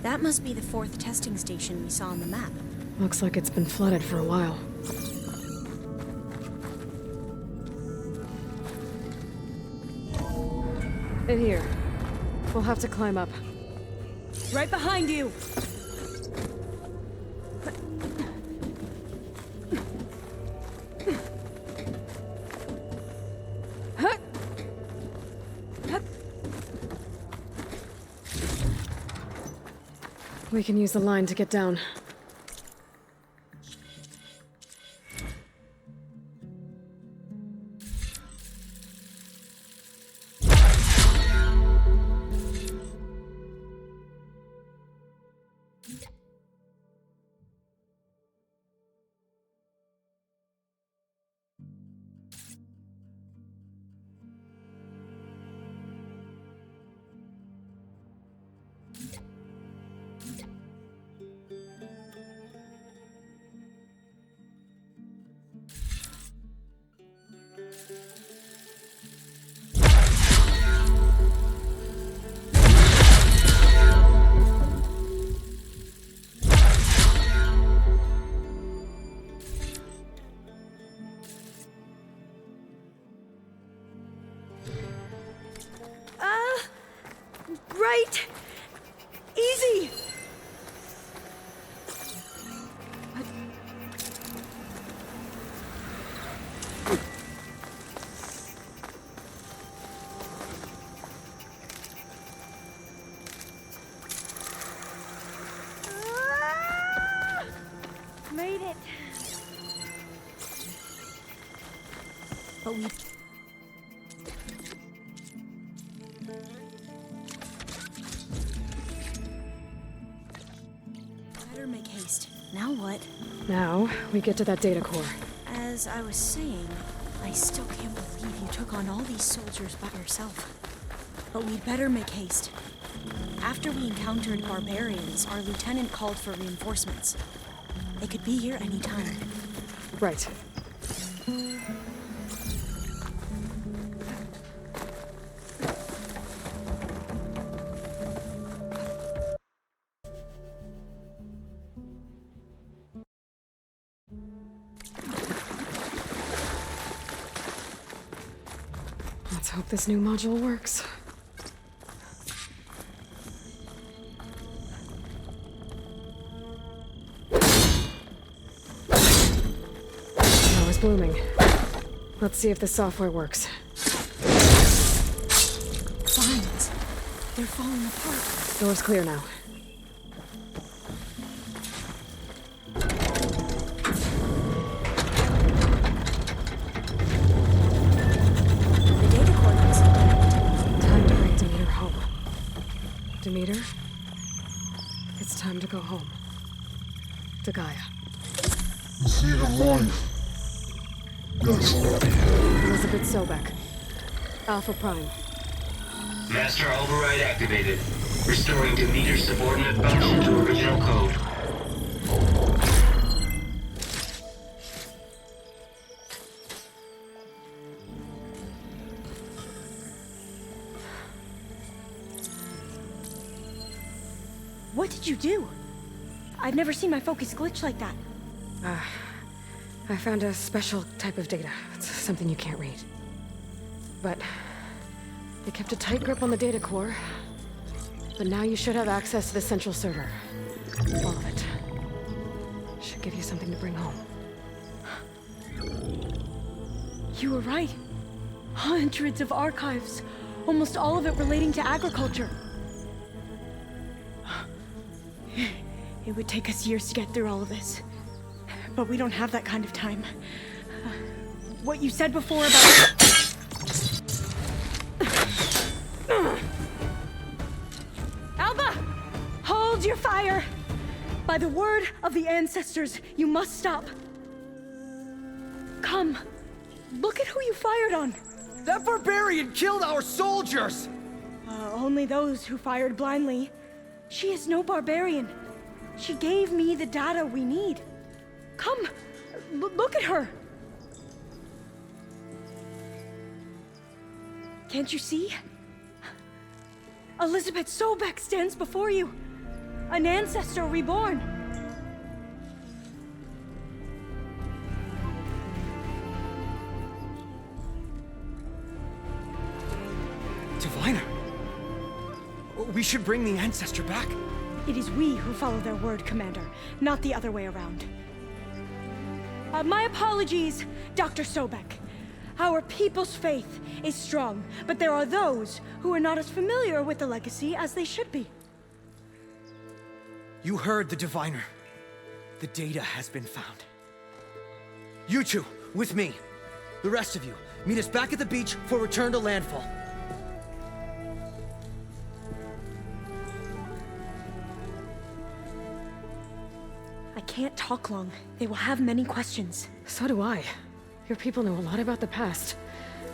That must be the 4th testing station we saw on the map. Looks like it's been flooded for a while. In here. We'll have to climb up. Right behind you! We can use the line to get down. Right! Easy! Made it! But we... Better make haste. Now what? Now, we get to that data core. As I was saying, I still can't believe you took on all these soldiers by yourself. But we'd better make haste. After we encountered barbarians, our lieutenant called for reinforcements. They could be here any time. Right. Let's hope this new module works. Now it's blooming. Let's see if the software works. Vines. They're falling apart. Door's clear now. The data core looks connected. Time to bring Demeter home. Demeter? It's time to go home. To Gaia. See it alive. Yes. Elizabeth Sobek. Alpha Prime. Master override activated. Restoring Demeter's subordinate function to original code. What did you do? I've never seen my focus glitch like that. I found a special type of data. It's something you can't read. But they kept a tight grip on the data core. But now you should have access to the central server. All of it. Should give you something to bring home. You were right. Hundreds of archives. Almost all of it relating to agriculture. It would take us years to get through all of this. But we don't have that kind of time. What you said before about... Alba! Hold your fire! By the word of the ancestors, you must stop. Come. Look at who you fired on. That barbarian killed our soldiers! Only those who fired blindly. She is no barbarian. She gave me the data we need. Come, look at her. Can't you see? Elizabeth Sobek stands before you. An ancestor reborn. Diviner! We should bring the Ancestor back. It is we who follow their word, Commander, not the other way around. My apologies, Dr. Sobek. Our people's faith is strong, but there are those who are not as familiar with the legacy as they should be. You heard the Diviner. The data has been found. You two, with me. The rest of you, meet us back at the beach for return to landfall. I can't talk long. They will have many questions. So do I. Your people know a lot about the past.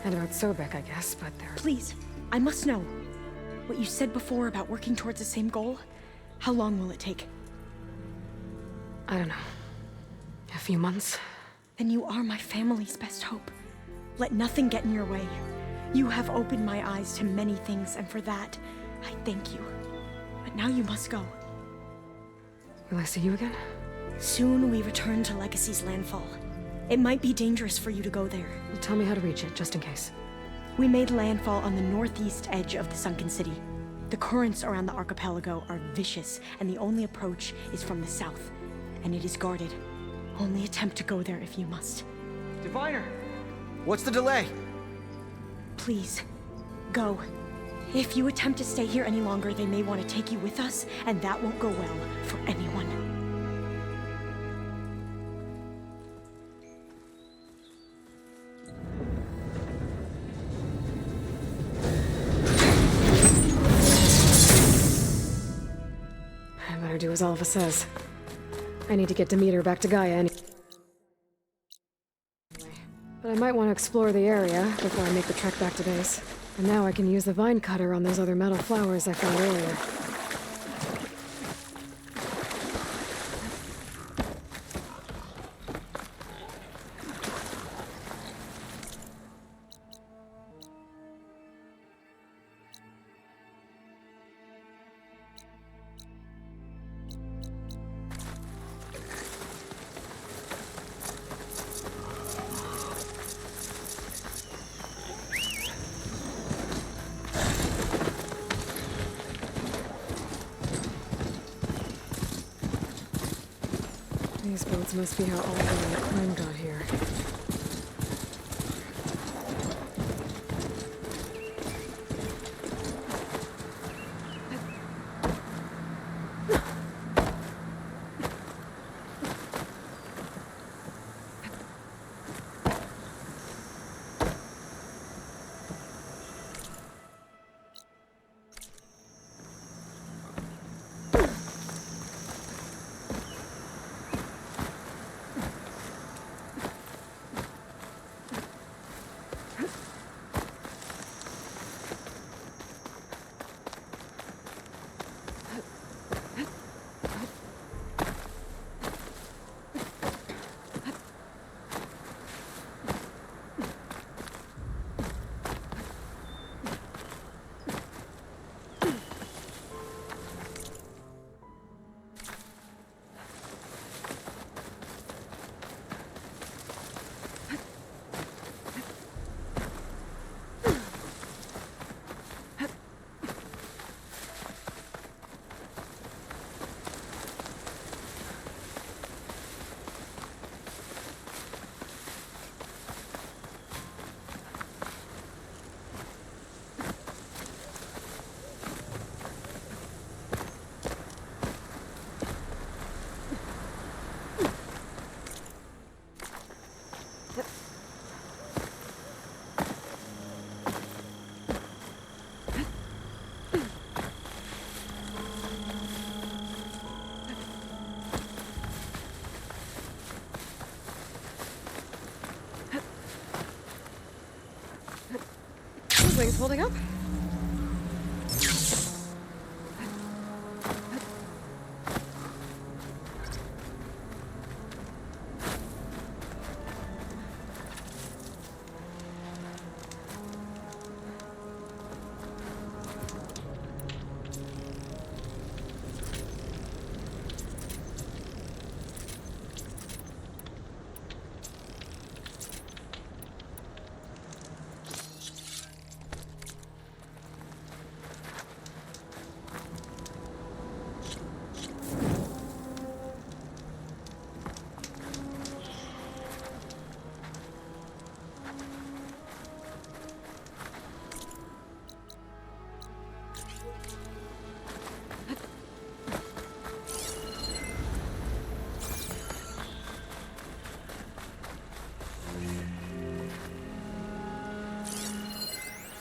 And about Sobek, I guess, but they're... Please, I must know. What you said before about working towards the same goal, how long will it take? I don't know. A few months? Then you are my family's best hope. Let nothing get in your way. You have opened my eyes to many things, and for that, I thank you. But now you must go. Will I see you again? Soon we return to Legacy's landfall. It might be dangerous for you to go there. Well, tell me how to reach it, just in case. We made landfall on the northeast edge of the sunken city. The currents around the archipelago are vicious, and the only approach is from the south. And it is guarded. Only attempt to go there if you must. Diviner! What's the delay? Please, go. If you attempt to stay here any longer, they may want to take you with us, and that won't go well for anyone. I better do as Alva says. I need to get Demeter back to Gaia anyway. But I might want to explore the area before I make the trek back to base. And now I can use the vine cutter on those other metal flowers I found earlier. These boats must be how all the crime got here. Wings holding up?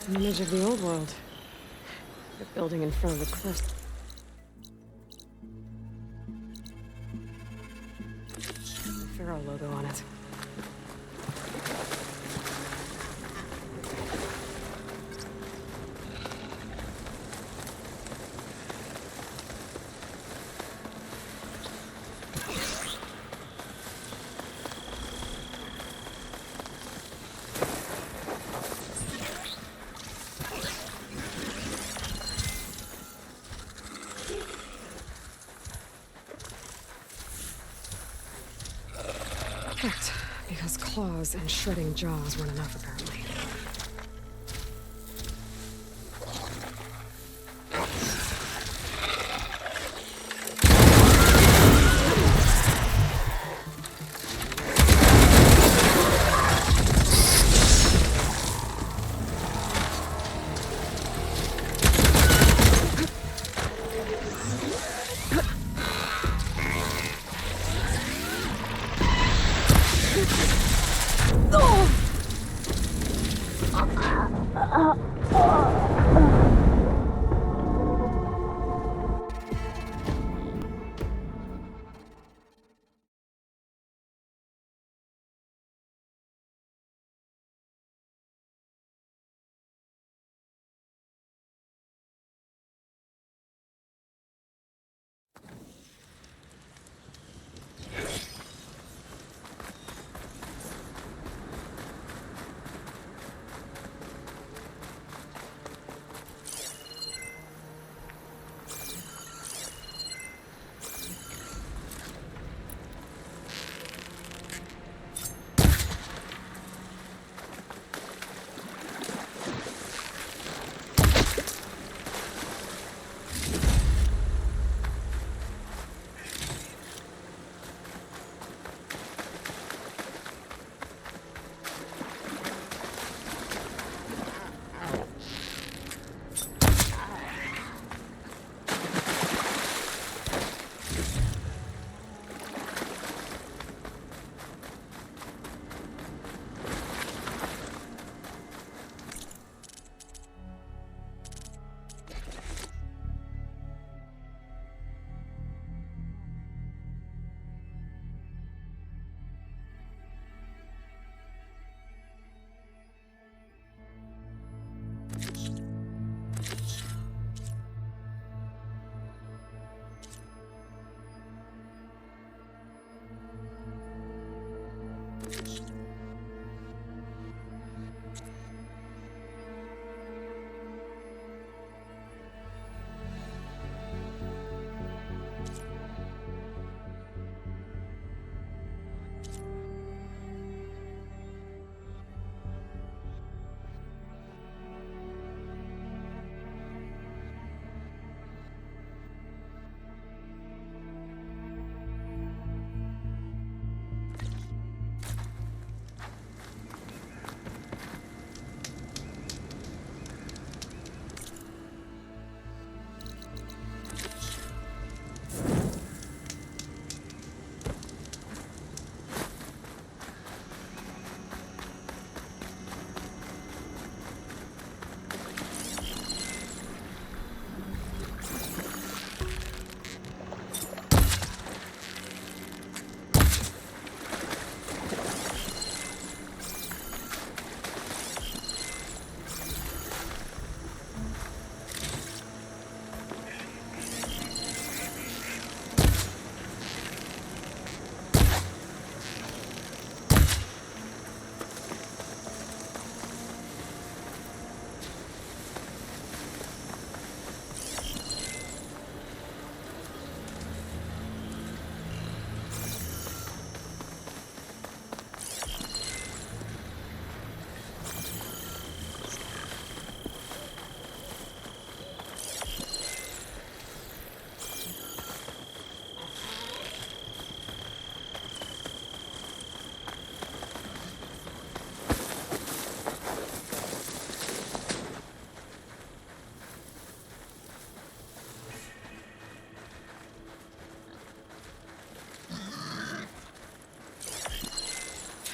An image of the old world. The building in front of the cliff. The Pharaoh logo on it. Perfect, because claws and shredding jaws weren't enough, apparently.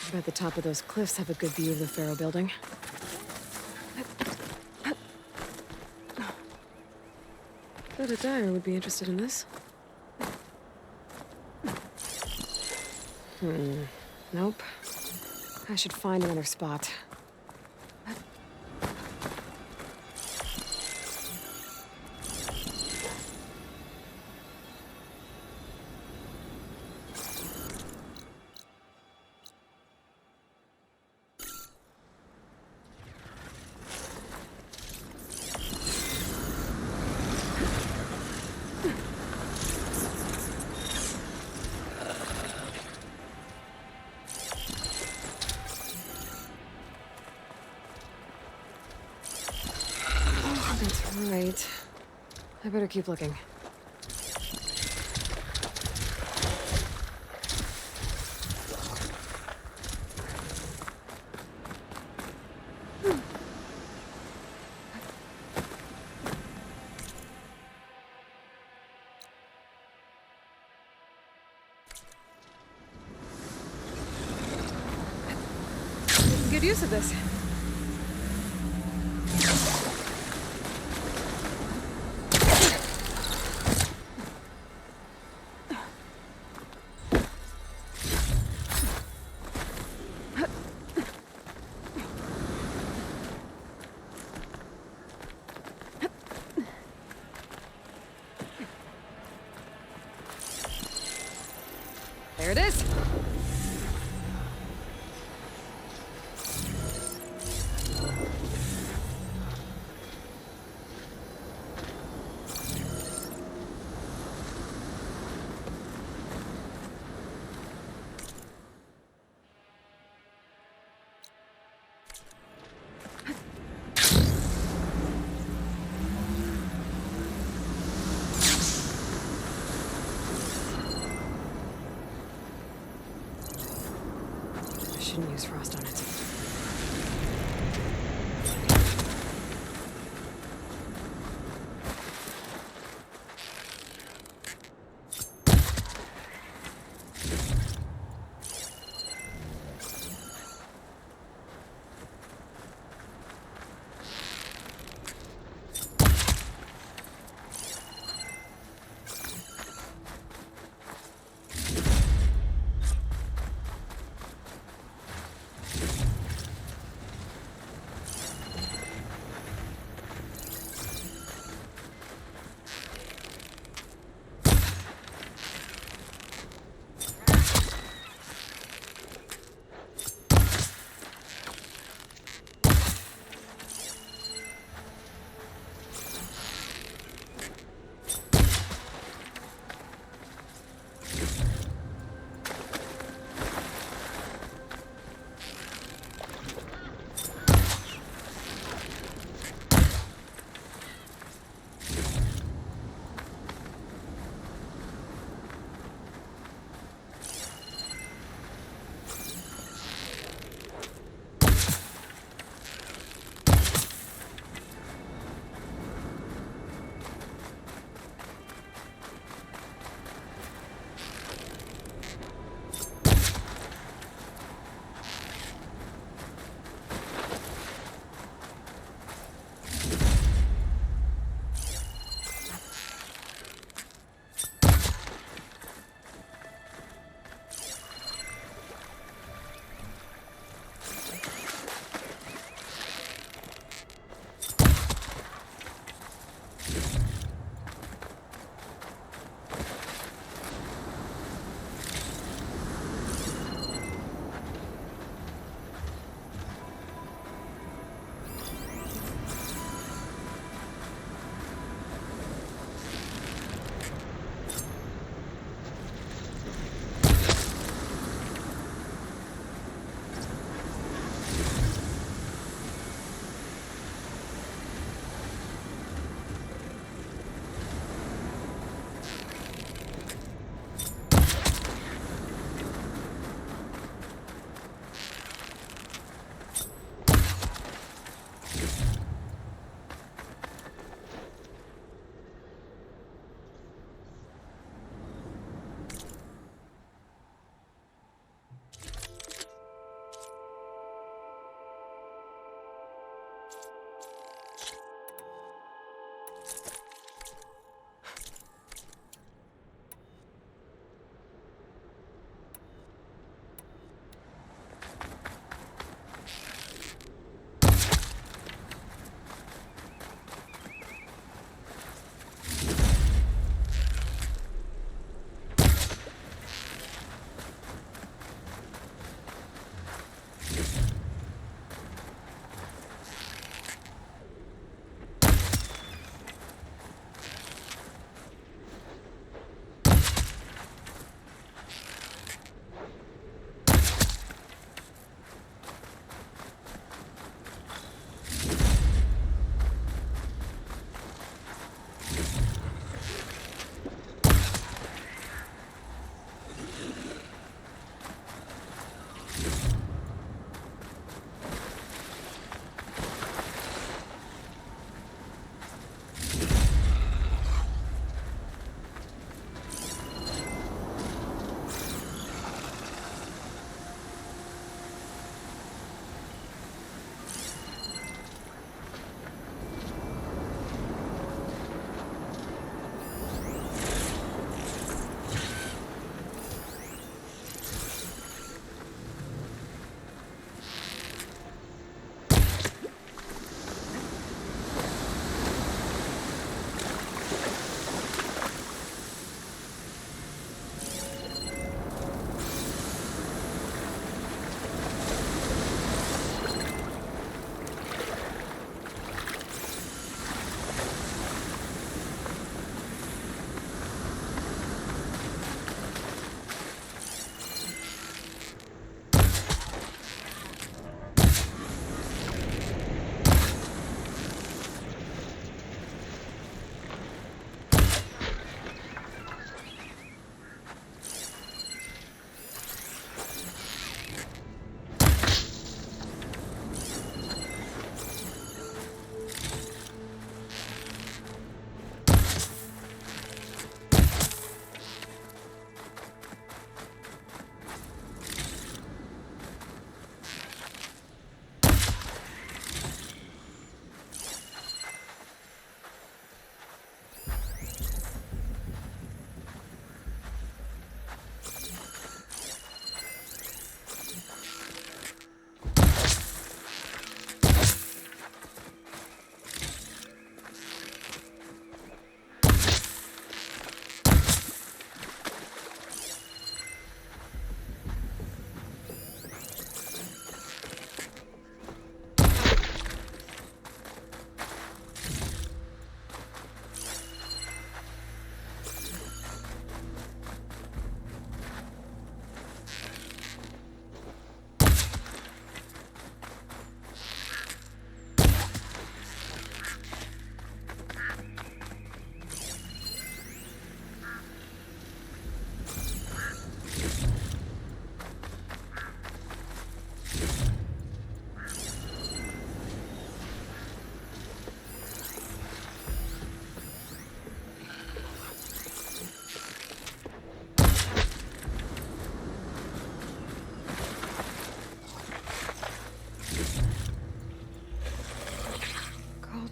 I bet the top of those cliffs have a good view of the Pharaoh building. thought a dyer would be interested in this. Nope. I should find another spot. That's right. I better keep looking. Good use of this. There it is. I shouldn't use frost on it.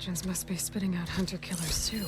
Bastions must be spitting out hunter-killers too.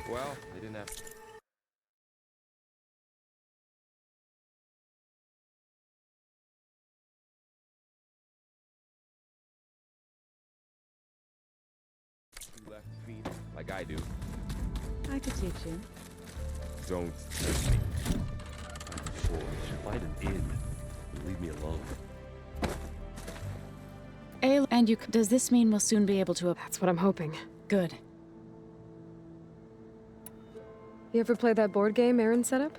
Well, they didn't have... You left feet like I do. I could teach you. Don't teach me. Sure, we should find an inn. Leave me alone. And you... Does this mean we'll soon be able to... That's what I'm hoping. Good. You ever play that board game Aaron set up?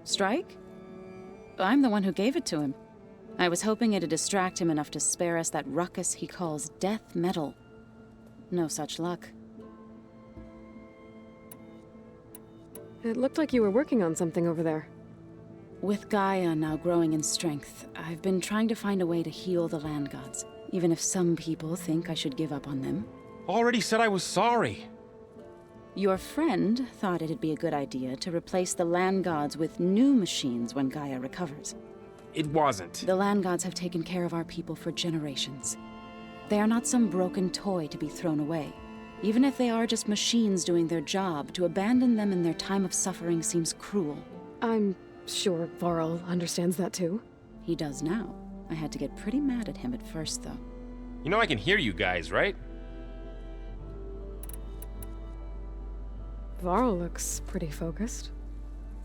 Strike? I'm the one who gave it to him. I was hoping it'd distract him enough to spare us that ruckus he calls death metal. No such luck. It looked like you were working on something over there. With Gaia now growing in strength, I've been trying to find a way to heal the land gods, even if some people think I should give up on them. Already said I was sorry. Your friend thought it'd be a good idea to replace the land gods with new machines when Gaia recovers. It wasn't. The land gods have taken care of our people for generations. They are not some broken toy to be thrown away. Even if they are just machines doing their job, to abandon them in their time of suffering seems cruel. I'm sure Varl understands that too. He does now. I had to get pretty mad at him at first, though. You know I can hear you guys, right? Varl looks pretty focused.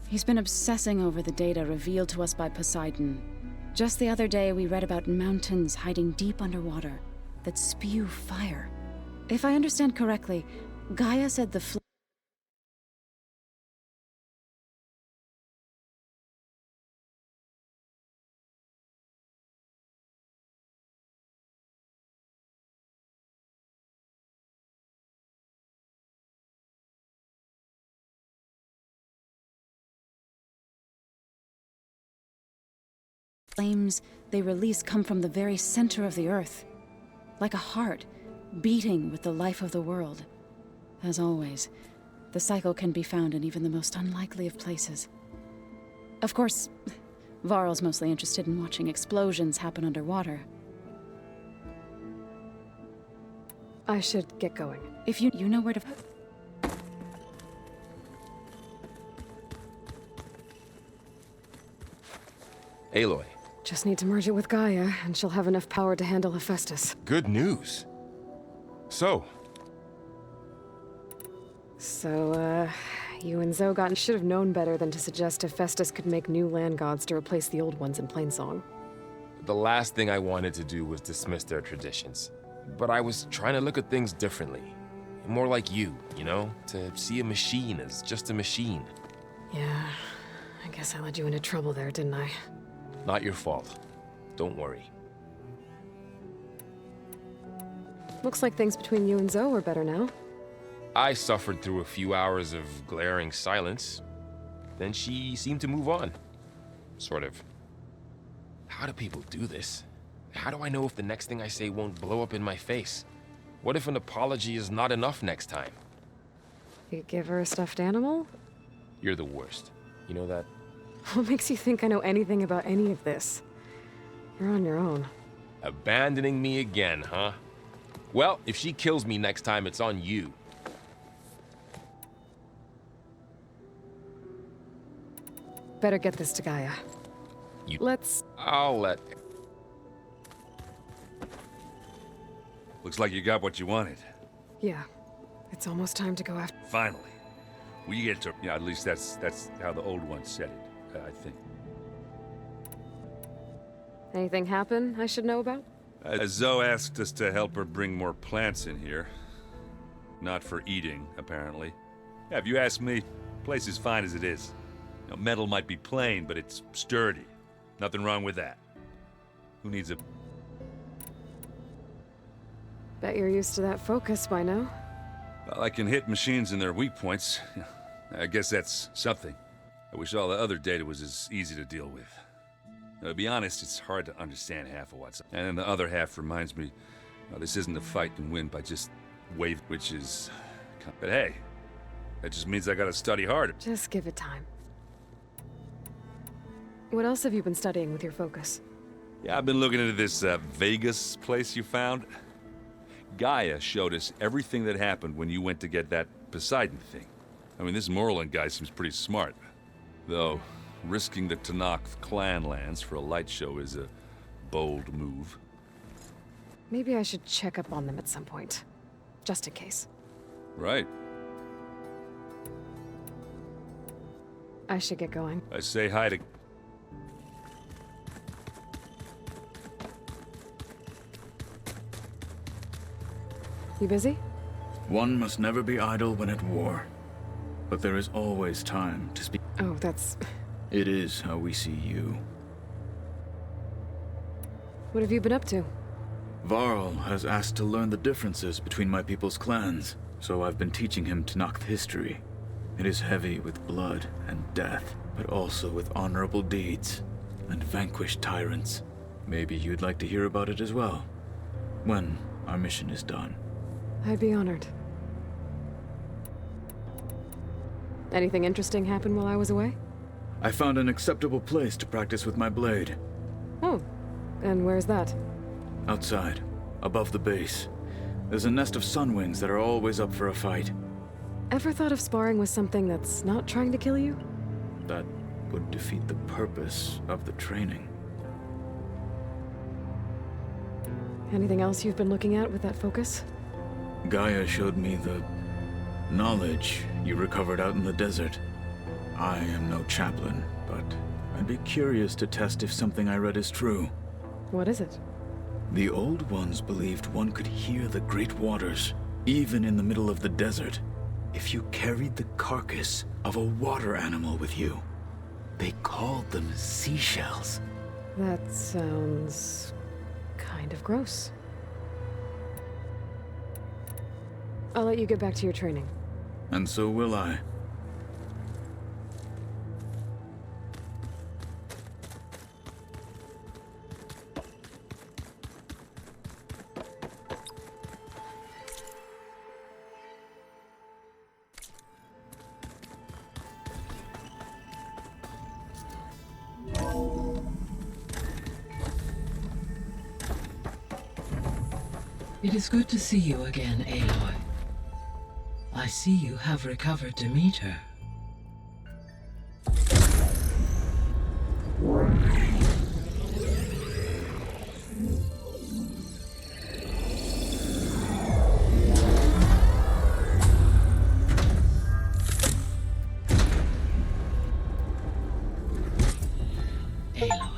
He's been obsessing over the data revealed to us by Poseidon. Just the other day, we read about mountains hiding deep underwater that spew fire. If I understand correctly, Gaia said the flames they release come from the very center of the earth, like a heart beating with the life of the world. As always, the cycle can be found in even the most unlikely of places. Of course, Varl's mostly interested in watching explosions happen underwater. I should get going. If you know where to... Aloy. Just need to merge it with Gaia, and she'll have enough power to handle Hephaestus. Good news. So, you and Zogot should have known better than to suggest Hephaestus could make new land gods to replace the old ones in Plainsong. the last thing I wanted to do was dismiss their traditions. But I was trying to look at things differently. More like you know? To see a machine as just a machine. Yeah, I guess I led you into trouble there, didn't I? Not your fault. Don't worry. Looks like things between you and Zoe are better now. I suffered through a few hours of glaring silence. Then she seemed to move on. Sort of. How do people do this? How do I know if the next thing I say won't blow up in my face? What if an apology is not enough next time? You give her a stuffed animal? You're the worst. You know that? What makes you think I know anything about any of this? You're on your own. Abandoning me again, huh? Well, if she kills me next time, it's on you. Better get this to Gaia. You- Let's... I'll let... Looks like you got what you wanted. Yeah. It's almost time to go after... Finally. We get to... Yeah, at least that's how the old one said it, I think. Anything happen I should know about? Zoe asked us to help her bring more plants in here. Not for eating, apparently. Yeah, if you ask me, the place is fine as it is. You know, metal might be plain, but it's sturdy. Nothing wrong with that. Who needs a... Bet you're used to that focus by now. Well, I can hit machines in their weak points. I guess that's something. I wish all the other data was as easy to deal with. Now, to be honest, it's hard to understand half of what's... And then the other half reminds me, this isn't a fight and win by just wave, which is... But hey, that just means I gotta study harder. Just give it time. What else have you been studying with your focus? Yeah, I've been looking into this Vegas place you found. Gaia showed us everything that happened when you went to get that Poseidon thing. I mean, this Morlun guy seems pretty smart. Though, risking the Tenakth clan lands for a light show is a bold move. Maybe I should check up on them at some point. Just in case. Right. I should get going. I say hi to... You busy? One must never be idle when at war. But there is always time to speak. Oh, that's... It is how we see you. What have you been up to? Varl has asked to learn the differences between my people's clans, so I've been teaching him Tenakth history. It is heavy with blood and death, but also with honorable deeds and vanquished tyrants. Maybe you'd like to hear about it as well, when our mission is done. I'd be honored. Anything interesting happen while I was away? I found an acceptable place to practice with my blade. Oh, and where's that? Outside, above the base. There's a nest of sunwings that are always up for a fight. Ever thought of sparring with something that's not trying to kill you? That would defeat the purpose of the training. Anything else you've been looking at with that focus? Gaia showed me the knowledge you recovered out in the desert. I am no chaplain, but I'd be curious to test if something I read is true. What is it? The Old Ones believed one could hear the great waters, even in the middle of the desert, if you carried the carcass of a water animal with you. They called them seashells. That sounds... kind of gross. I'll let you get back to your training. And so will I. It is good to see you again, Aloy. I see you have recovered Demeter. Aloy.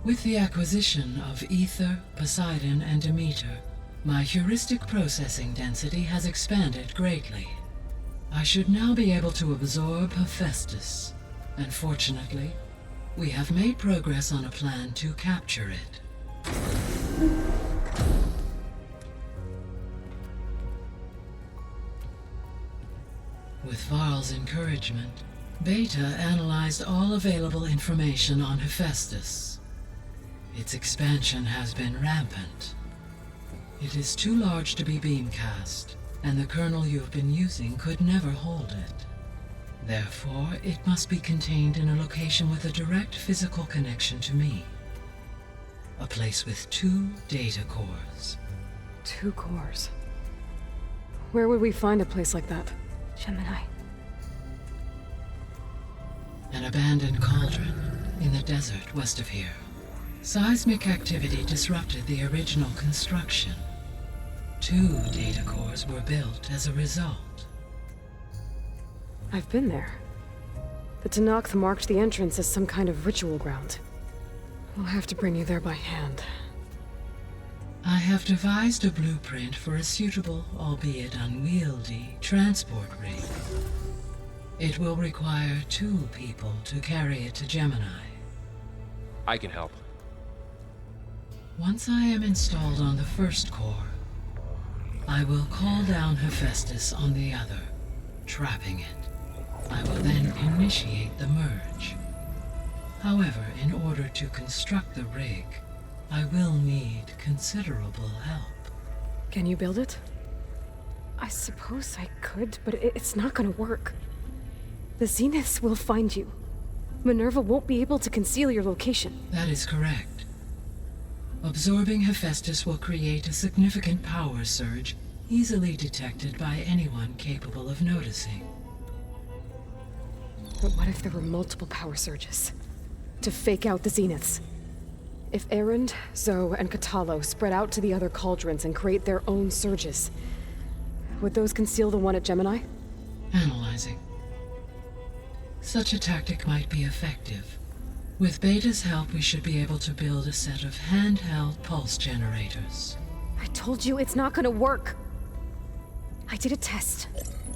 With the acquisition of Ether, Poseidon, and Demeter, my heuristic processing density has expanded greatly. I should now be able to absorb Hephaestus, and fortunately, we have made progress on a plan to capture it. With Varl's encouragement, Beta analyzed all available information on Hephaestus. Its expansion has been rampant. It is too large to be beamcast, and the kernel you have been using could never hold it. Therefore, it must be contained in a location with a direct physical connection to me. A place with 2 data cores. 2 cores. Where would we find a place like that? Gemini. An abandoned cauldron in the desert west of here. Seismic activity disrupted the original construction. 2 data cores were built as a result. I've been there. The Tenakth marked the entrance as some kind of ritual ground. We'll have to bring you there by hand. I have devised a blueprint for a suitable, albeit unwieldy, transport rig. It will require 2 people to carry it to Gemini. I can help. Once I am installed on the first core, I will call down Hephaestus on the other, trapping it. I will then initiate the merge. However, in order to construct the rig, I will need considerable help. Can you build it? I suppose I could, but it's not gonna work. The Zeniths will find you. Minerva won't be able to conceal your location. That is correct. Absorbing Hephaestus will create a significant power surge, easily detected by anyone capable of noticing. But what if there were multiple power surges? To fake out the Zeniths? If Erend, Zoe, and Katalo spread out to the other cauldrons and create their own surges, would those conceal the one at Gemini? Analyzing. Such a tactic might be effective. With Beta's help, we should be able to build a set of handheld pulse generators. I told you it's not gonna work. I did a test.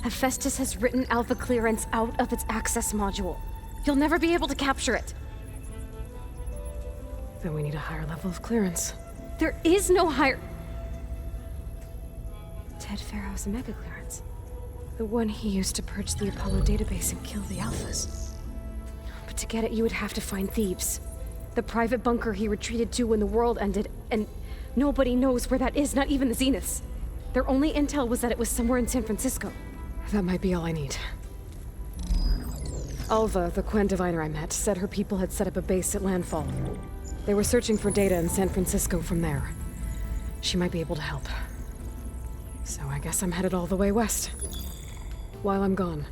Hephaestus has written Alpha clearance out of its access module. You'll never be able to capture it. Then we need a higher level of clearance. There is no higher... Ted Pharaoh's Omega clearance. The one he used to purge the Apollo database and kill the Alphas. But to get it, you would have to find Thebes. The private bunker he retreated to when the world ended, and nobody knows where that is, not even the Zeniths. Their only intel was that it was somewhere in San Francisco. That might be all I need. Alva, the Quen diviner I met, said her people had set up a base at Landfall. They were searching for data in San Francisco from there. She might be able to help. So I guess I'm headed all the way west. While I'm gone,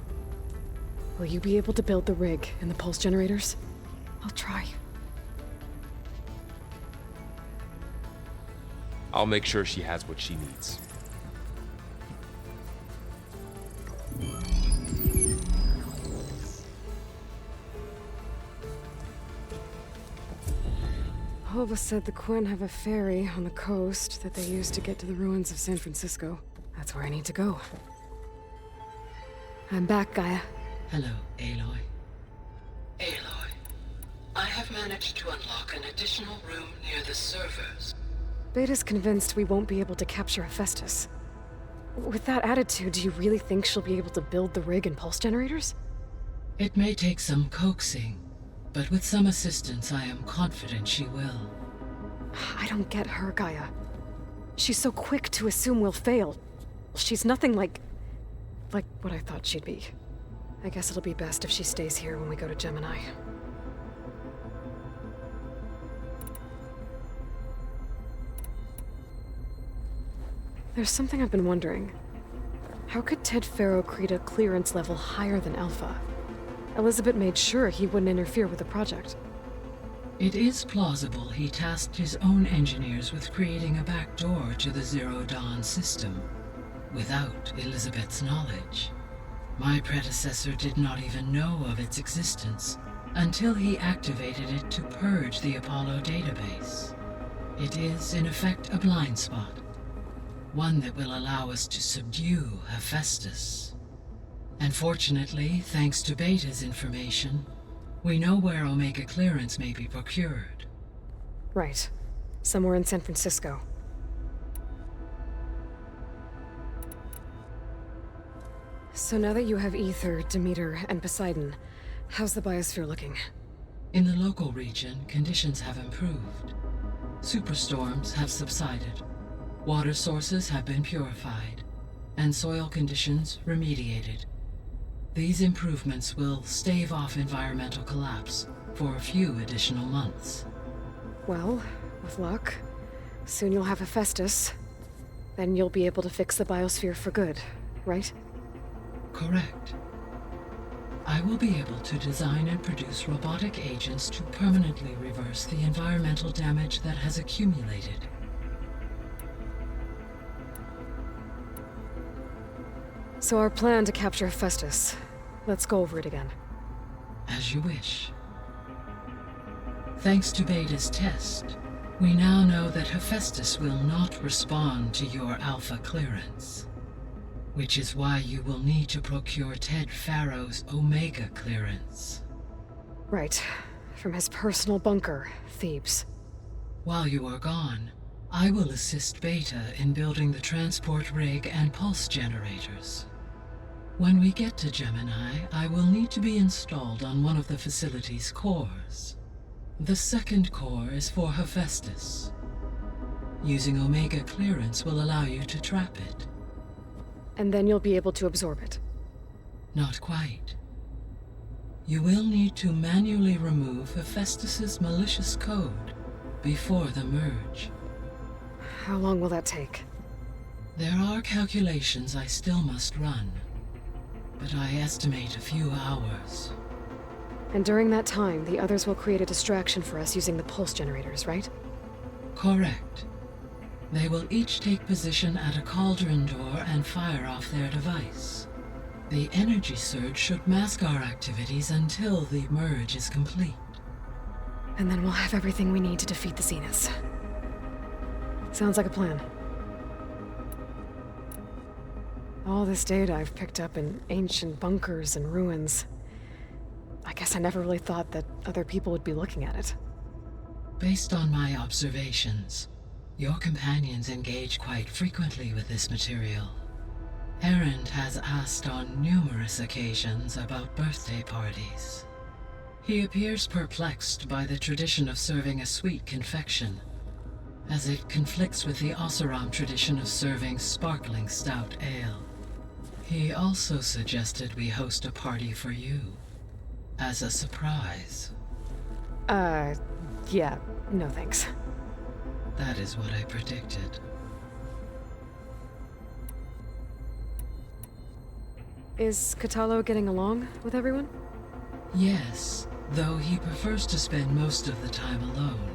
will you be able to build the rig and the pulse generators? I'll try. I'll make sure she has what she needs. Alva said the Quen have a ferry on the coast that they use to get to the ruins of San Francisco. That's where I need to go. I'm back, Gaia. Hello, Aloy. Aloy, I have managed to unlock an additional room near the servers. Beta's convinced we won't be able to capture Hephaestus. With that attitude, do you really think she'll be able to build the rig and pulse generators? It may take some coaxing, but with some assistance, I am confident she will. I don't get her, Gaia. She's so quick to assume we'll fail. She's nothing like what I thought she'd be. I guess it'll be best if she stays here when we go to Gemini. There's something I've been wondering. How could Ted Pharaoh create a clearance level higher than Alpha? Elizabeth made sure he wouldn't interfere with the project. It is plausible he tasked his own engineers with creating a backdoor to the Zero Dawn system, without Elizabeth's knowledge. My predecessor did not even know of its existence until he activated it to purge the Apollo database. It is, in effect, a blind spot. One that will allow us to subdue Hephaestus. And fortunately, thanks to Beta's information, we know where Omega clearance may be procured. Right. Somewhere in San Francisco. So now that you have Ether, Demeter, and Poseidon, how's the biosphere looking? In the local region, conditions have improved. Superstorms have subsided. Water sources have been purified, and soil conditions remediated. These improvements will stave off environmental collapse for a few additional months. Well, with luck, soon you'll have Hephaestus. Then you'll be able to fix the biosphere for good, right? Correct. I will be able to design and produce robotic agents to permanently reverse the environmental damage that has accumulated. So our plan to capture Hephaestus. Let's go over it again. As you wish. Thanks to Beta's test, we now know that Hephaestus will not respond to your Alpha clearance. Which is why you will need to procure Ted Farrow's Omega clearance. Right. From his personal bunker, Thebes. While you are gone, I will assist Beta in building the transport rig and pulse generators. When we get to Gemini, I will need to be installed on one of the facility's cores. The second core is for Hephaestus. Using Omega clearance will allow you to trap it. And then you'll be able to absorb it. Not quite. You will need to manually remove Hephaestus's malicious code before the merge. How long will that take? There are calculations I still must run, but I estimate a few hours. And during that time, the others will create a distraction for us using the pulse generators, right? Correct. They will each take position at a cauldron door and fire off their device. The energy surge should mask our activities until the merge is complete. And then we'll have everything we need to defeat the Zeniths. Sounds like a plan. All this data I've picked up in ancient bunkers and ruins. I guess I never really thought that other people would be looking at it. Based on my observations, your companions engage quite frequently with this material. Erend has asked on numerous occasions about birthday parties. He appears perplexed by the tradition of serving a sweet confection, as it conflicts with the Oseram tradition of serving sparkling stout ale. He also suggested we host a party for you, as a surprise. Yeah, no thanks. That is what I predicted. Is Kotallo getting along with everyone? Yes, though he prefers to spend most of the time alone.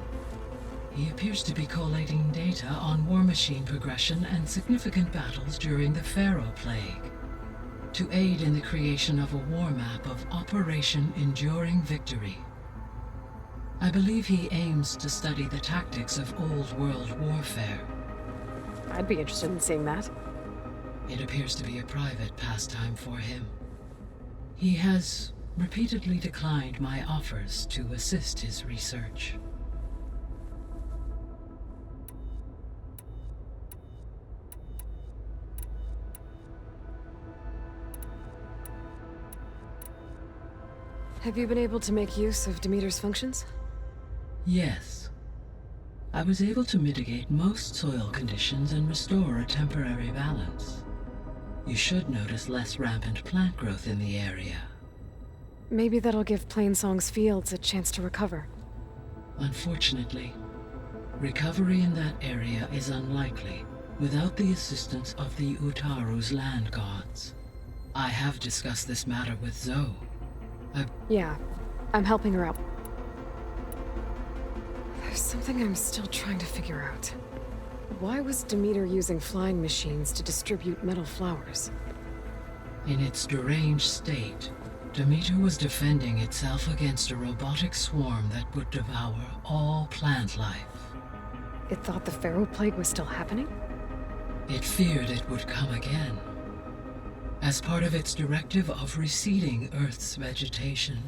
He appears to be collating data on war machine progression and significant battles during the Pharaoh Plague, to aid in the creation of a war map of Operation Enduring Victory. I believe he aims to study the tactics of Old World warfare. I'd be interested in seeing that. It appears to be a private pastime for him. He has repeatedly declined my offers to assist his research. Have you been able to make use of Demeter's functions? Yes. I was able to mitigate most soil conditions and restore a temporary balance. You should notice less rampant plant growth in the area. Maybe that'll give Plainsong's fields a chance to recover. Unfortunately, recovery in that area is unlikely without the assistance of the Utaru's land gods. I have discussed this matter with Zoe. Yeah, I'm helping her out. There's something I'm still trying to figure out. Why was Demeter using flying machines to distribute metal flowers? In its deranged state, Demeter was defending itself against a robotic swarm that would devour all plant life. It thought the Pharaoh Plague was still happening? It feared it would come again. As part of its directive of reseeding Earth's vegetation,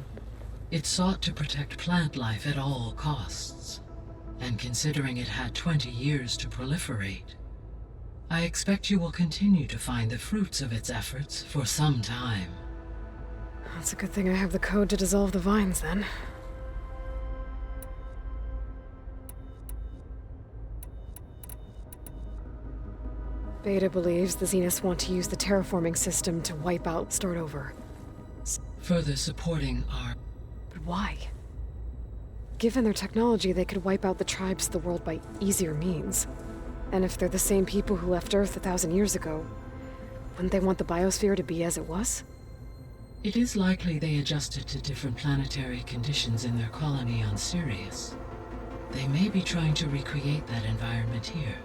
it sought to protect plant life at all costs. And considering it had 20 years to proliferate, I expect you will continue to find the fruits of its efforts for some time. That's a good thing I have the code to dissolve the vines, then. Beta believes the Zeniths want to use the terraforming system to wipe out, start over. Further supporting our... But why? Given their technology, they could wipe out the tribes of the world by easier means. And if they're the same people who left Earth 1,000 years ago, wouldn't they want the biosphere to be as it was? It is likely they adjusted to different planetary conditions in their colony on Sirius. They may be trying to recreate that environment here.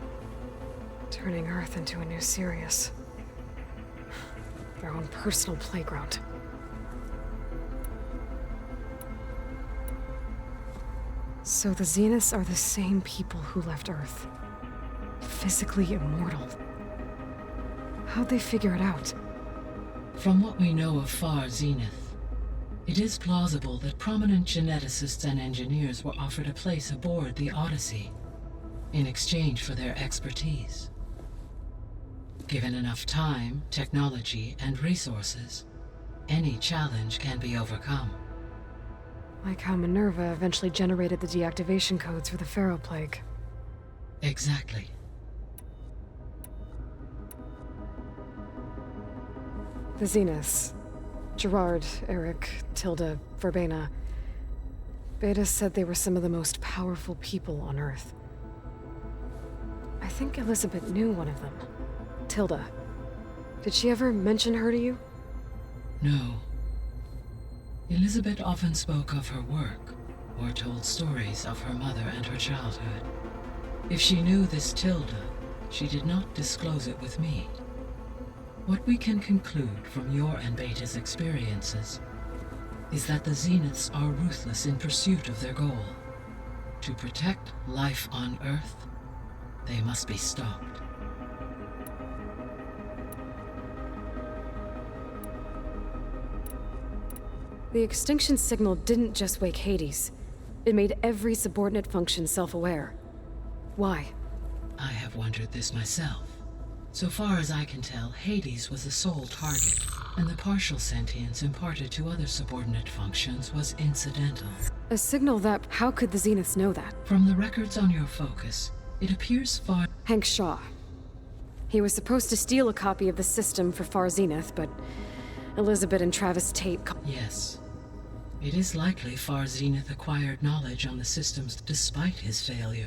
Turning Earth into a new Sirius. Their own personal playground. So the Zeniths are the same people who left Earth. Physically immortal. How'd they figure it out? From what we know of Far Zenith, it is plausible that prominent geneticists and engineers were offered a place aboard the Odyssey in exchange for their expertise. Given enough time, technology, and resources, any challenge can be overcome. Like how Minerva eventually generated the deactivation codes for the Pharaoh Plague. Exactly. The Zeniths. Gerard, Eric, Tilda, Verbena. Beta said they were some of the most powerful people on Earth. I think Elizabeth knew one of them. Tilda. Did she ever mention her to you? No. Elizabeth often spoke of her work, or told stories of her mother and her childhood. If she knew this Tilda, she did not disclose it with me. What we can conclude from your and Beta's experiences is that the Zeniths are ruthless in pursuit of their goal. To protect life on Earth, they must be stopped. The extinction signal didn't just wake Hades. It made every subordinate function self-aware. Why? I have wondered this myself. So far as I can tell, Hades was the sole target, and the partial sentience imparted to other subordinate functions was incidental. A signal that... How could the Zeniths know that? From the records on your focus, it appears Far... Hank Shaw. He was supposed to steal a copy of the system for Far Zenith, but Elizabeth and Travis Tate... Yes. It is likely Far Zenith acquired knowledge on the systems despite his failure.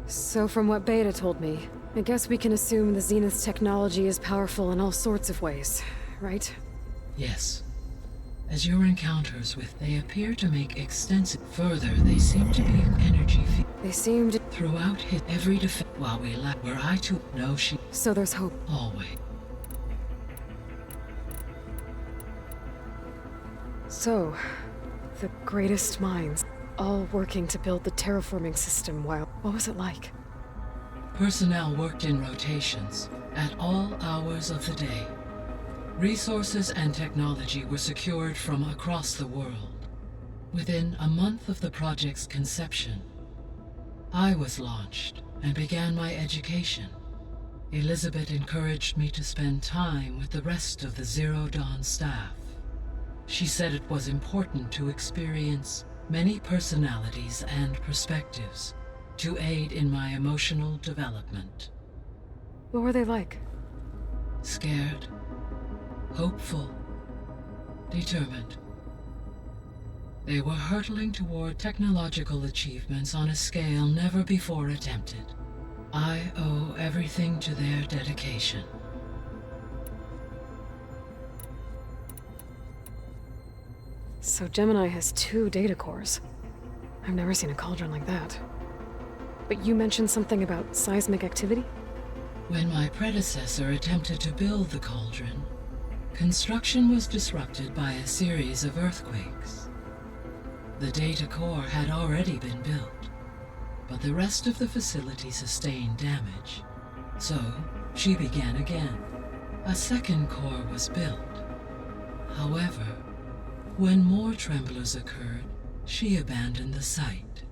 So from what Beta told me, I guess we can assume the Zenith's technology is powerful in all sorts of ways, right? Yes. As your encounters with, they appear to make extensive... Further, they seem to be energy... They seemed... Throughout his every defense, while we lack... Were I to know she... So there's hope. Always. So, the greatest minds, all working to build the terraforming system while... What was it like? Personnel worked in rotations, at all hours of the day. Resources and technology were secured from across the world. Within a month of the project's conception, I was launched and began my education. Elizabeth encouraged me to spend time with the rest of the Zero Dawn staff. She said it was important to experience many personalities and perspectives to aid in my emotional development. What were they like? Scared, hopeful, determined. They were hurtling toward technological achievements on a scale never before attempted. I owe everything to their dedication. So Gemini has 2 data cores. I've never seen a cauldron like that. But you mentioned something about seismic activity? When my predecessor attempted to build the cauldron, construction was disrupted by a series of earthquakes. The data core had already been built, but the rest of the facility sustained damage. So, she began again. A second core was built. However, when more tremblers occurred, she abandoned the site.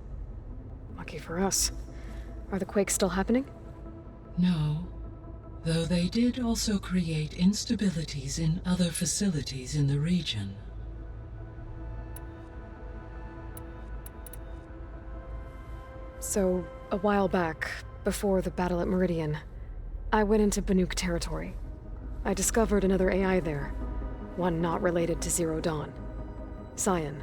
Lucky for us. Are the quakes still happening? No, though they did also create instabilities in other facilities in the region. So, a while back, before the battle at Meridian, I went into Banuk territory. I discovered another AI there, one not related to Zero Dawn. Scion.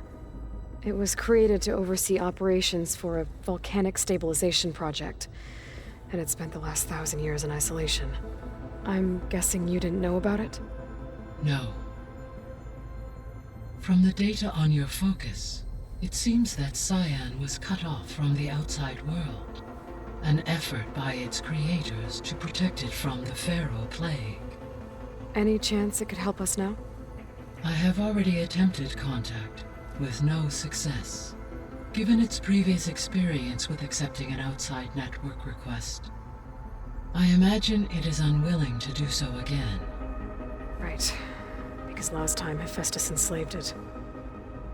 It was created to oversee operations for a volcanic stabilization project, and it spent the last 1,000 years in isolation. I'm guessing you didn't know about it? No. From the data on your focus, it seems that Cyan was cut off from the outside world, an effort by its creators to protect it from the Pharaoh Plague. Any chance it could help us now? I have already attempted contact, with no success. Given its previous experience with accepting an outside network request, I imagine it is unwilling to do so again. Right. Because last time Hephaestus enslaved it.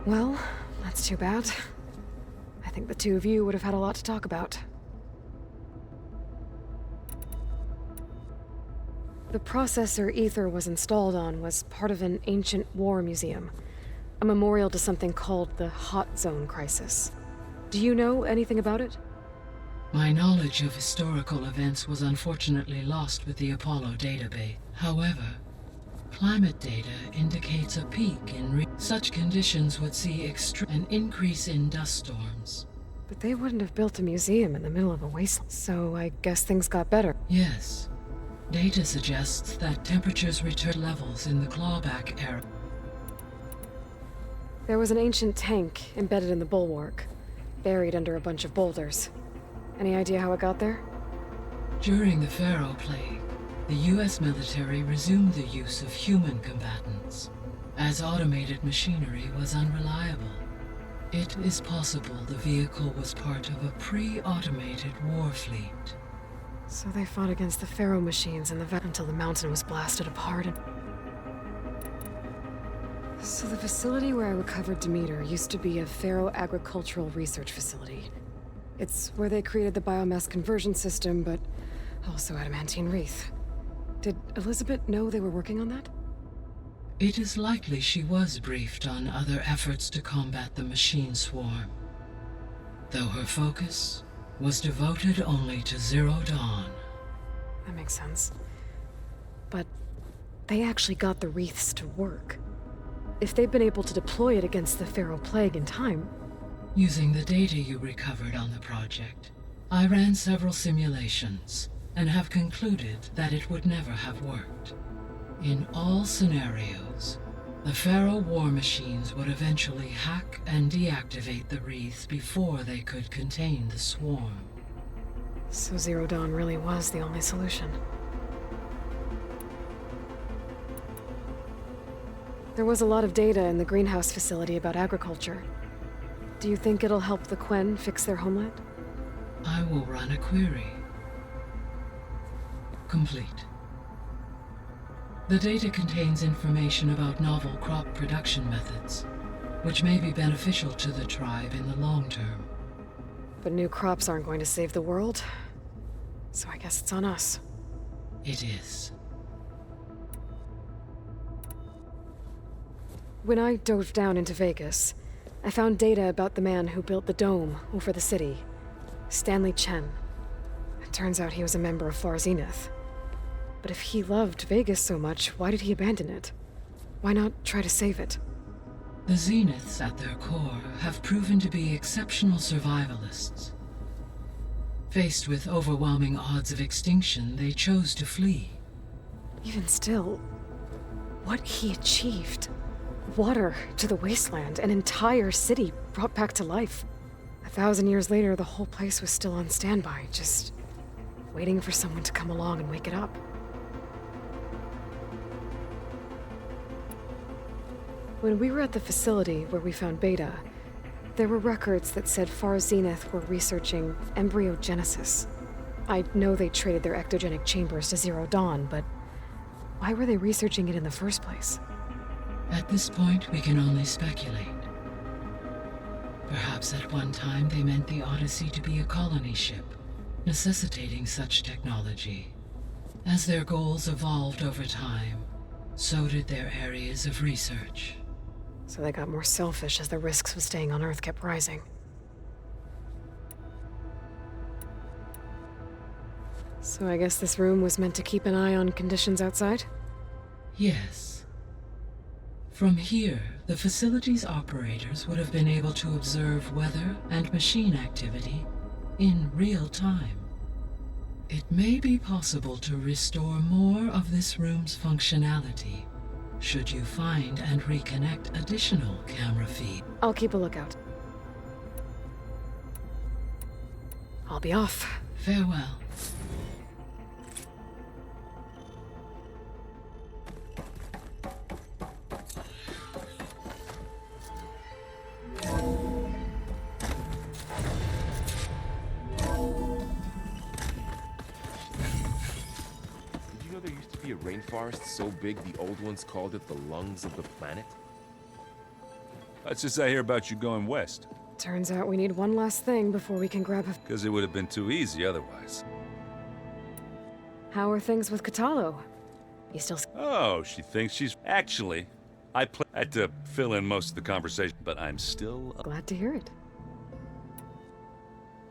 Well, that's too bad. I think the two of you would have had a lot to talk about. The processor Ether was installed on was part of an ancient war museum. A memorial to something called the Hot Zone Crisis. Do you know anything about it? My knowledge of historical events was unfortunately lost with the Apollo database. However, climate data indicates a peak in such conditions would see an increase in dust storms. But they wouldn't have built a museum in the middle of a wasteland, so I guess things got better. Yes. Data suggests that temperatures returned levels in the clawback era. There was an ancient tank embedded in the bulwark, buried under a bunch of boulders. Any idea how it got there? During the Pharaoh Plague, the US military resumed the use of human combatants, as automated machinery was unreliable. It is possible the vehicle was part of a pre-automated war fleet. So they fought against the Pharaoh machines in the until the mountain was blasted apart and... So the facility where I recovered Demeter used to be a Pharaoh agricultural research facility. It's where they created the biomass conversion system, but also adamantine wreath. Did Elizabeth know they were working on that? It is likely she was briefed on other efforts to combat the machine swarm, though her focus was devoted only to Zero Dawn. That makes sense. But they actually got the wreaths to work. If they've been able to deploy it against the Pharaoh Plague in time... Using the data you recovered on the project, I ran several simulations and have concluded that it would never have worked. In all scenarios, the Pharaoh war machines would eventually hack and deactivate the wreaths before they could contain the swarm. So Zero Dawn really was the only solution. There was a lot of data in the greenhouse facility about agriculture. Do you think it'll help the Quen fix their homeland? I will run a query. Complete. The data contains information about novel crop production methods, which may be beneficial to the tribe in the long term. But new crops aren't going to save the world, so I guess it's on us. It is. When I dove down into Vegas, I found data about the man who built the dome over the city, Stanley Chen. It turns out he was a member of Far Zenith. But if he loved Vegas so much, why did he abandon it? Why not try to save it? The Zeniths at their core have proven to be exceptional survivalists. Faced with overwhelming odds of extinction, they chose to flee. Even still, what he achieved. Water to the wasteland, an entire city brought back to life. 1,000 years later, the whole place was still on standby, just waiting for someone to come along and wake it up. When we were at the facility where we found Beta, there were records that said Far Zenith were researching embryogenesis. I know they traded their ectogenic chambers to Zero Dawn, but why were they researching it in the first place? At this point, we can only speculate. Perhaps at one time they meant the Odyssey to be a colony ship, necessitating such technology. As their goals evolved over time, so did their areas of research. So they got more selfish as the risks of staying on Earth kept rising. So I guess this room was meant to keep an eye on conditions outside? Yes. From here, the facility's operators would have been able to observe weather and machine activity in real time. It may be possible to restore more of this room's functionality should you find and reconnect additional camera feed. I'll keep a lookout. I'll be off. Farewell. There used to be a rainforest so big the old ones called it the lungs of the planet? That's just I hear about you going west. Turns out we need one last thing before we can grab a... Because it would have been too easy otherwise. How are things with Kotallo? You still... Oh, she thinks she's... Actually, I had to fill in most of the conversation, but I'm still... Glad to hear it.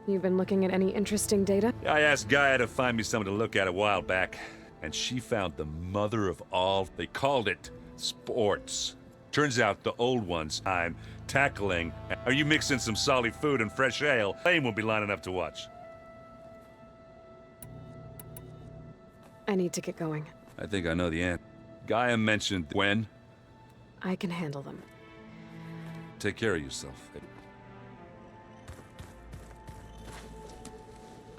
You've been looking at any interesting data? I asked Gaia to find me someone to look at a while back, and she found the mother of all... They called it sports. Turns out the old ones I'm tackling... Are you mixing some solid food and fresh ale? Lane will be lining up to watch. I need to get going. I think I know the answer. Gaia mentioned when. I can handle them. Take care of yourself.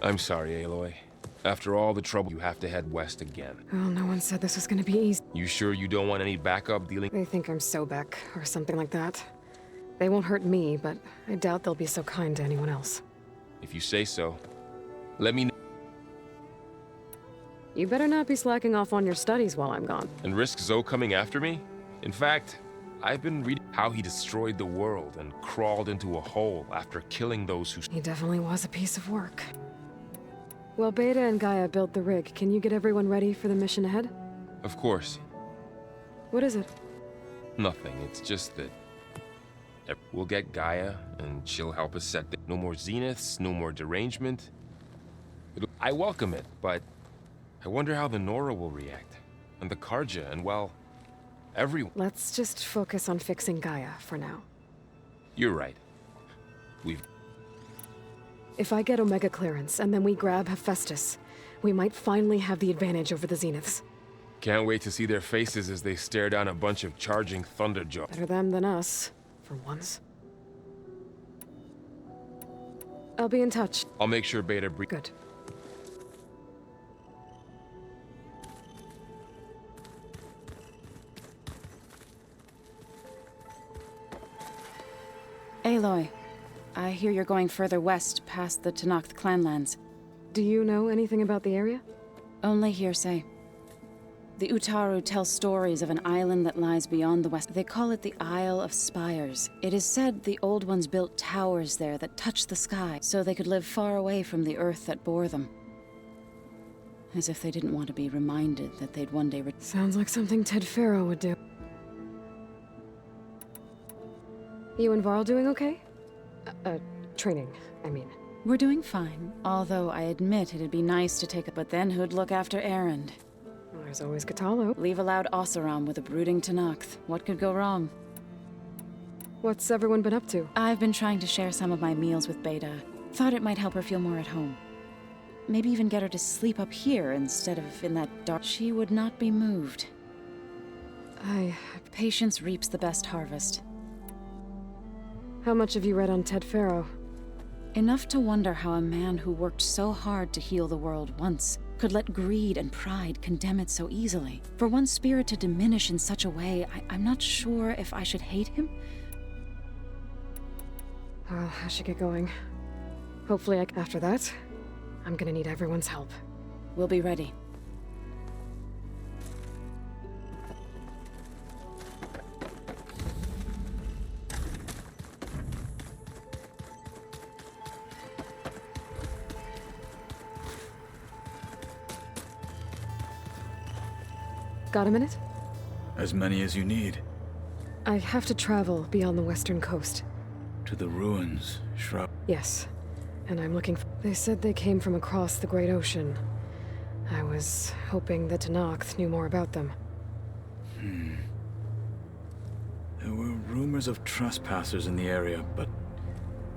I'm sorry, Aloy. After all the trouble, you have to head west again. Well, no one said this was gonna be easy. You sure you don't want any backup dealing? They think I'm Sobek, or something like that. They won't hurt me, but I doubt they'll be so kind to anyone else. If you say so. Let me know. You better not be slacking off on your studies while I'm gone. And risk Zoe coming after me? In fact, I've been reading how he destroyed the world and crawled into a hole after killing those who... He definitely was a piece of work. Well, Beta and Gaia built the rig. Can you get everyone ready for the mission ahead? Of course. What is it? Nothing. It's just that... We'll get Gaia, and she'll help us set... No more zeniths, no more derangement. I welcome it, but... I wonder how the Nora will react. And the Karja, and well... everyone. Let's just focus on fixing Gaia for now. You're right. We've... If I get Omega clearance, and then we grab Hephaestus, we might finally have the advantage over the Zeniths. Can't wait to see their faces as they stare down a bunch of charging Thunderjaw. Better them than us, for once. I'll be in touch. I'll make sure Beta... Good. Aloy, I hear you're going further west past the Tenakth clanlands. Do you know anything about the area? Only hearsay. The Utaru tell stories of an island that lies beyond the west. They call it the Isle of Spires. It is said the Old Ones built towers there that touched the sky, so they could live far away from the earth that bore them. As if they didn't want to be reminded that they'd one day... Sounds like something Ted Faro would do. You and Varl doing okay? Training, I mean. We're doing fine, although I admit it'd be nice to take a... But then who'd look after Erend? Well, there's always Kotallo. Leave aloud Oseram with a brooding Tenakth. What could go wrong? What's everyone been up to? I've been trying to share some of my meals with Beta. Thought it might help her feel more at home. Maybe even get her to sleep up here instead of in that dark... She would not be moved. Patience reaps the best harvest. How much have you read on Ted Faro? Enough to wonder how a man who worked so hard to heal the world once could let greed and pride condemn it so easily. For one spirit to diminish in such a way, I'm not sure if I should hate him. Well, I should get going. Hopefully, after that, I'm gonna need everyone's help. We'll be ready. Got a minute? As many as you need. I have to travel beyond the western coast. To the ruins, Shrub. Yes. And I'm looking for... They said they came from across the Great Ocean. I was hoping that Tenakth knew more about them. There were rumors of trespassers in the area, but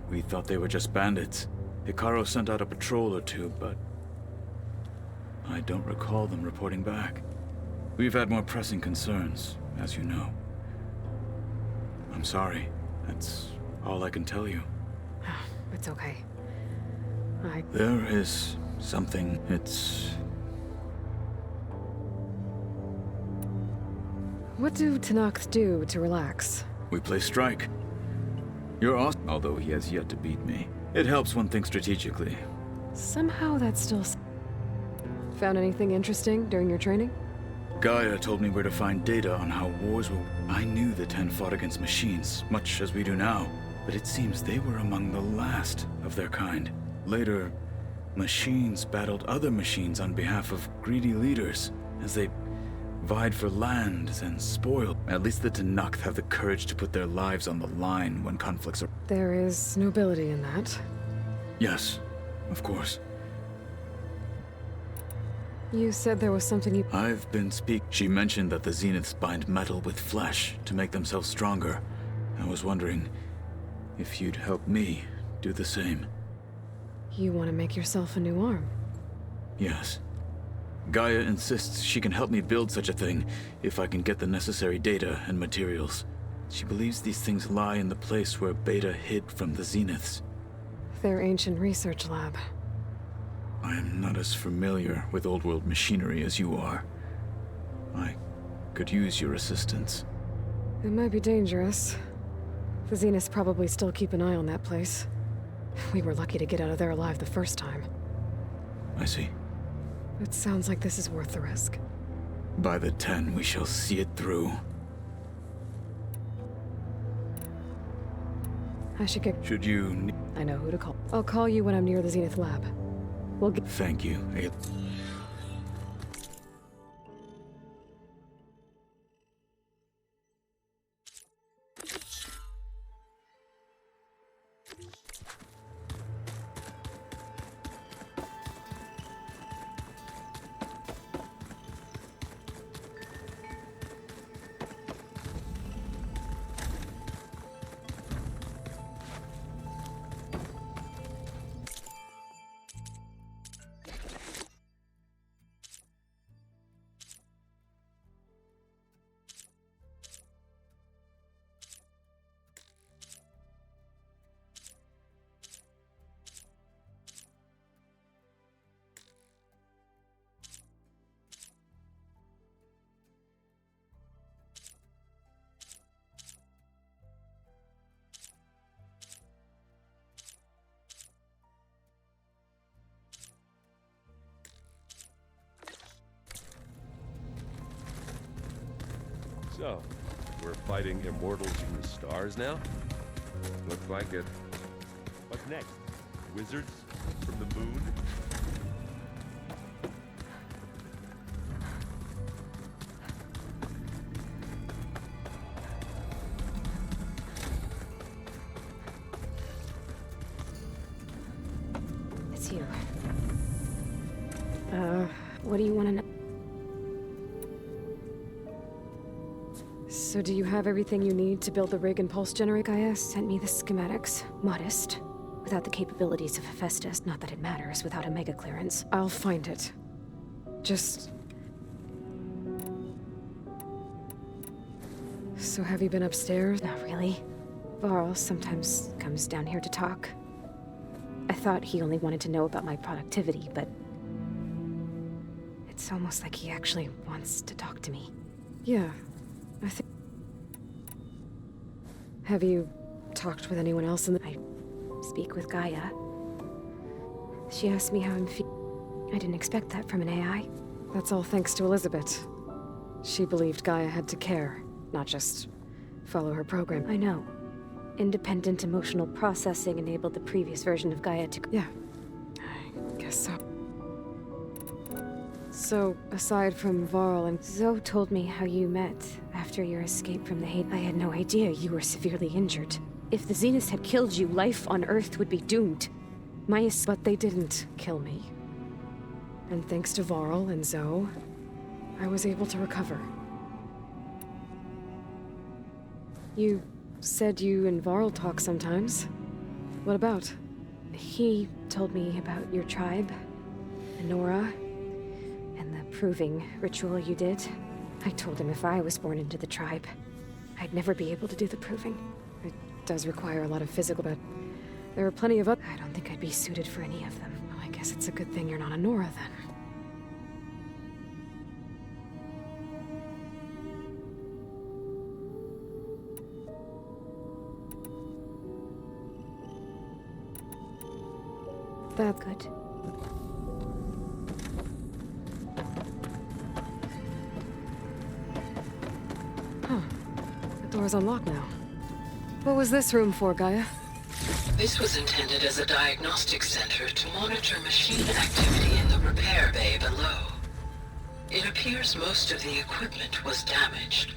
we thought they were just bandits. Hekarro sent out a patrol or two, but I don't recall them reporting back. We've had more pressing concerns. as you know. I'm sorry. That's all I can tell you. It's okay. There is something. What do Tenakth do to relax? We play strike. You're awesome, although he has yet to beat me. It helps one think strategically. Somehow that's still... Found anything interesting during your training? Gaia told me where to find data on how wars were... I knew the Ten fought against machines, much as we do now. But it seems they were among the last of their kind. Later, machines battled other machines on behalf of greedy leaders, as they vied for lands and spoil. At least the Tenakth have the courage to put their lives on the line when conflicts are... There is nobility in that. Yes, of course. You said there was something you... I've been She mentioned that the Zeniths bind metal with flesh to make themselves stronger. I was wondering if you'd help me do the same. You want to make yourself a new arm? Yes. Gaia insists she can help me build such a thing if I can get the necessary data and materials. She believes these things lie in the place where Beta hid from the Zeniths. Their ancient research lab. I am not as familiar with old world machinery as you are. I could use your assistance. It might be dangerous. The Zeniths probably still keep an eye on that place. We were lucky to get out of there alive the first time. I see. It sounds like this is worth the risk. By the 10, we shall see it through. I should get... Should you... I know who to call. I'll call you when I'm near the Zenith lab. We'll get... Thank you, Aloy. So, we're fighting immortals from the stars now? Looks like it. What's next? Wizards from the moon? It's you. What do you want to know? So do you have everything you need to build the rig and pulse generator? Gaia sent me the schematics. Modest. Without the capabilities of Hephaestus, not that it matters, without a mega clearance. I'll find it. Just... So have you been upstairs? Not really. Varl sometimes comes down here to talk. I thought he only wanted to know about my productivity, but... It's almost like he actually wants to talk to me. Yeah, I think... Have you talked with anyone else in the... I speak with Gaia. She asked me how I'm feeling. I didn't expect that from an AI. That's all thanks to Elizabeth. She believed Gaia had to care, not just follow her program. I know. Independent emotional processing enabled the previous version of Gaia to... Yeah, I guess so. So, aside from Varl and... Zoe told me how you met after your escape from the Hades. I had no idea you were severely injured. If the Zeniths had killed you, life on Earth would be doomed. But they didn't kill me. And thanks to Varl and Zoe, I was able to recover. You said you and Varl talk sometimes. What about? He told me about your tribe, Enora, and the proving ritual you did. I told him if I was born into the tribe, I'd never be able to do the proving. It does require a lot of physical, but there are plenty of I don't think I'd be suited for any of them. Well, I guess it's a good thing you're not a Nora, then. That's good. Huh. The door's unlocked now. What was this room for, Gaia? This was intended as a diagnostic center to monitor machine activity in the repair bay below. It appears most of the equipment was damaged,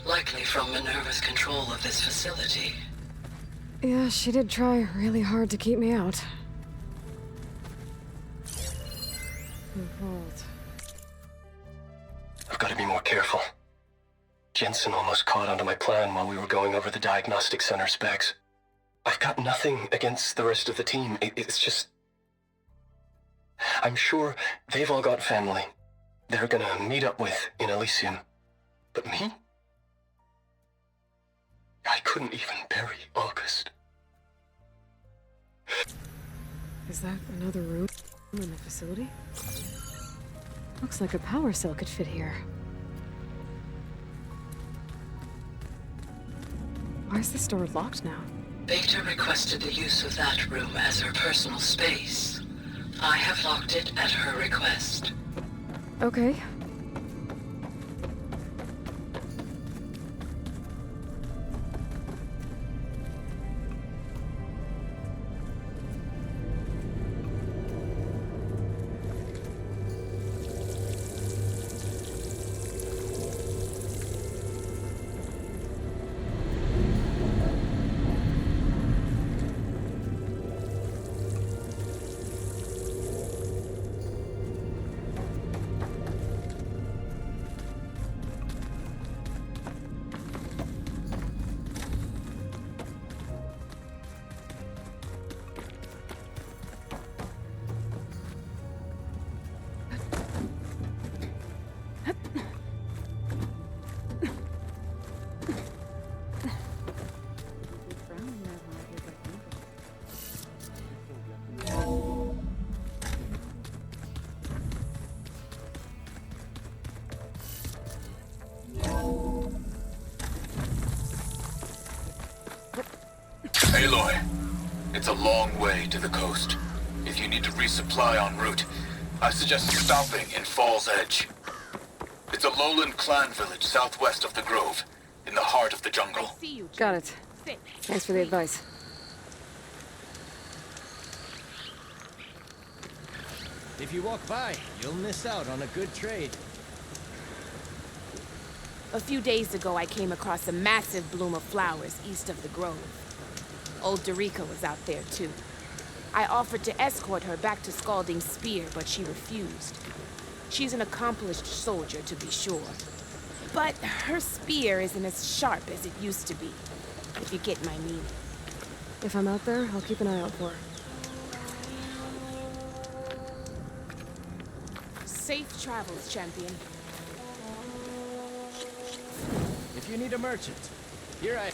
likely from Minerva's control of this facility. Yeah, she did try really hard to keep me out. Vault. I've got to be more careful. Jensen almost caught onto my plan while we were going over the diagnostic center specs. I've got nothing against the rest of the team. It's just... I'm sure they've all got family they're gonna meet up with in Elysium. But me? I couldn't even bury August. Is that another room in the facility? Looks like a power cell could fit here. Why is this door locked now? Beta requested the use of that room as her personal space. I have locked it at her request. Okay. Aloy, it's a long way to the coast. If you need to resupply en route, I suggest stopping in Falls Edge. It's a lowland clan village southwest of the Grove, in the heart of the jungle. Got it. Thanks for the advice. If you walk by, you'll miss out on a good trade. A few days ago, I came across a massive bloom of flowers east of the grove. Old Dorica was out there, too. I offered to escort her back to Scalding Spear, but she refused. She's an accomplished soldier, to be sure. But her spear isn't as sharp as it used to be, if you get my meaning. If I'm out there, I'll keep an eye out for her. Safe travels, champion. If you need a merchant, here I...